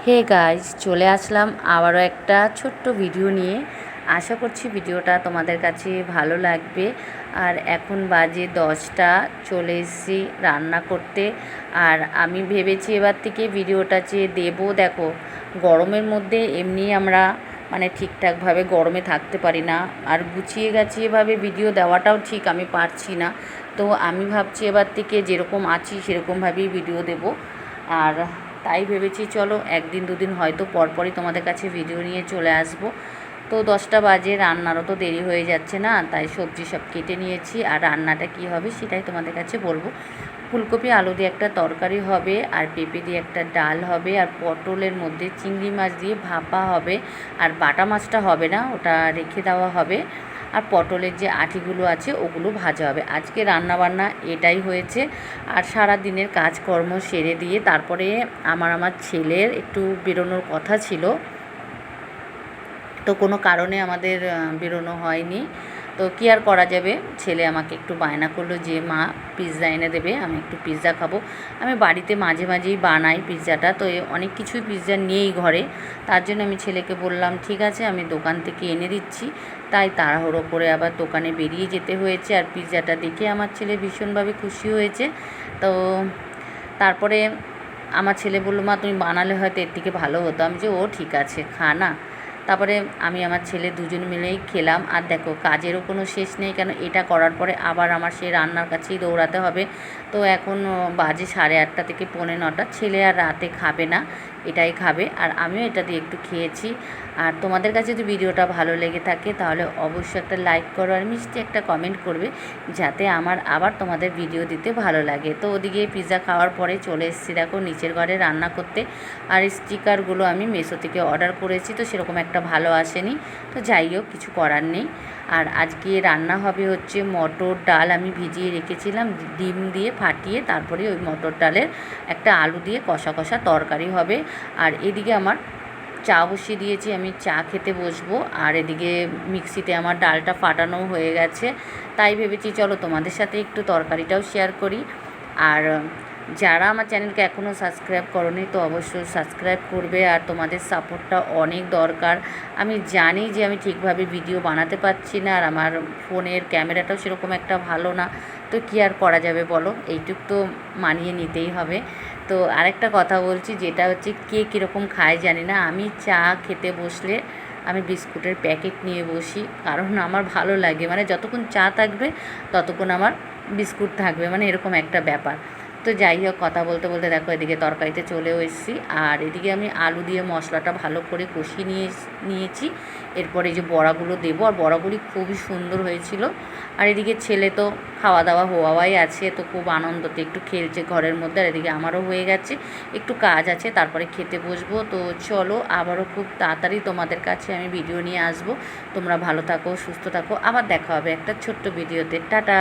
Hey guys, চলে আসলাম আবারও একটা ছোট্ট ভিডিও নিয়ে। আশা করছি ভিডিওটা তোমাদের কাছে ভালো লাগবে। আর এখন বাজে 10টা, চলে এসেছি রান্না করতে। আর আমি ভেবেছি এবার থেকে ভিডিওটা যে দেবো, দেখো গরমের মধ্যে এমনি আমরা ঠিকঠাকভাবে গরমে থাকতে পারি না, আর গুছিয়ে গাছিয়েভাবে ভিডিও দেওয়াটাও ঠিক আমি পারছি না। তো আমি ভাবছি এবার থেকে যেরকম আছি সেরকমভাবেই ভিডিও দেব। আর তাই ভেবেছি চলো একদিন দুদিন হয়তো পরপরই তোমাদের কাছে ভিডিও নিয়ে চলে আসব। তো 10টা বাজে, রান্নারও তো দেরি হয়ে যাচ্ছে না, তাই সবজি সব কেটে নিয়েছি। আর রান্নাটা কি হবে সেটাই তোমাদের কাছে বলবো। ফুলকপি আলু দিয়ে একটা তরকারি হবে, আর পেঁপে দিয়ে একটা ডাল হবে, আর পটলের মধ্যে চিংড়ি মাছ দিয়ে ভাপা হবে। আর বাটা মাছটা হবে না, ওটা রেখে দেওয়া হবে। আর পটলের যে আঁটিগুলো আছে ওগুলো ভাজা হবে। আজকে রান্নাবান্না এটাই হয়েছে। আর সারা দিনের কাজকর্ম সেরে দিয়ে তারপরে আমার ছেলের একটু বেরোনোর কথা ছিল, তো কোনো কারণে আমাদের বেরোনো হয়নি। তো কী আর করা যাবে, ছেলে আমাকে একটু বায়না করলো যে মা পিৎজা এনে দেবে, আমি একটু পিৎজা খাবো। আমি বাড়িতে মাঝে মাঝেই বানাই পিৎজাটা, তো অনেক কিছুই পিৎজা নেই ঘরে। তার জন্য আমি ছেলেকে বললাম ঠিক আছে আমি দোকান থেকে এনে দিচ্ছি। তাই তাড়াহুড়ো করে আবার দোকানে বেরিয়ে যেতে হয়েছে। আর পিৎজাটা দেখে আমার ছেলে ভীষণভাবে খুশি হয়েছে। তো তারপরে আমার ছেলে বললো মা তুমি বানালে হয়তো এর থেকে ভালো হতো। আমি যে ও ঠিক আছে খা না। তারপরে আমি আমার ছেলে দুজন মিলেই খেলাম। আর দেখো কাজেরও কোনো শেষ নেই, কেন এটা করার পরে আবার আমার সেই রান্নার কাছেই দৌড়াতে হবে। তো এখন বাজে 8:30 থেকে 8:45। ছেলে আর রাতে খাবে না, এটাই খাবে। আর আমিও এটা দিয়ে একটু খেয়েছি। আর তোমাদের কাছে যদি ভিডিওটা ভালো লেগে থাকে তাহলে অবশ্যই একটা লাইক করো আর মিষ্টি একটা কমেন্ট করবে, যাতে আমার আবার তোমাদের ভিডিও দিতে ভালো লাগে। তো ওদিকে পিৎজা খাওয়ার পরে চলে এসেছি দেখো নিচের ঘরে রান্না করতে। আর স্টিকারগুলো আমি মিশো থেকে অর্ডার করেছি, তো সেরকম একটা ভালো আসেনি। তো যাই হোক, কিছু করার নেই। আর আজকে রান্না হবে হচ্ছে মটর ডাল, আমি ভিজিয়ে রেখেছিলাম ডিম দিয়ে ফাটিয়ে, তারপরে ওই মটর ডালের একটা আলু দিয়ে কষা কষা তরকারি হবে। আর এদিকে আমার চা বসিয়ে দিয়েছি, আমি চা খেতে বসবো। আর এদিকে মিক্সিতে আমার ডালটা ফাটানো হয়ে গেছে। তাই ভেবেছি চলো তোমাদের সাথে একটু তরকারিটাও শেয়ার করি। আর যারা আমার চ্যানেলকে এখনও সাবস্ক্রাইব করোনি তো অবশ্যই সাবস্ক্রাইব করবে। আর তোমাদের সাপোর্টটা অনেক দরকার। আমি জানি যে আমি ঠিকভাবে ভিডিও বানাতে পারছি না, আর আমার ফোনের ক্যামেরাটাও সেরকম একটা ভালো না। তো কী আর করা যাবে বলো, এইটুক তো মানিয়ে নিতেই হবে। তো আরেকটা কথা বলছি, যেটা হচ্ছে কে কীরকম খায় জানি না, আমি চা খেতে বসলে আমি বিস্কুটের প্যাকেট নিয়ে বসি, কারণ আমার ভালো লাগে, যতক্ষণ চা থাকবে ততক্ষণ আমার বিস্কুট থাকবে, এরকম একটা ব্যাপার। তো যাই হোক, কথা বলতে বলতে দেখো এদিকে তরকারিতে চলেও এসেছি। আর এদিকে আমি আলু দিয়ে মশলাটা ভালো করে কষিয়ে নিয়েছি। এরপরে এই যে বড়াগুলো দেবো, আর বড়াগুলি খুবই সুন্দর হয়েছিল। আর এদিকে ছেলে তো খাওয়া দাওয়া হওয়াই আছে, তো খুব আনন্দতে একটু খেলছে ঘরের মধ্যে। আর এদিকে আমারও হয়ে গেছে, একটু কাজ আছে তারপরে খেতে বসবো। তো চলো আবারও খুব তাড়াতাড়ি তোমাদের কাছে আমি ভিডিও নিয়ে আসবো। তোমরা ভালো থাকো, সুস্থ থাকো, আবার দেখা হবে একটা ছোট্ট ভিডিওতে। টাটা।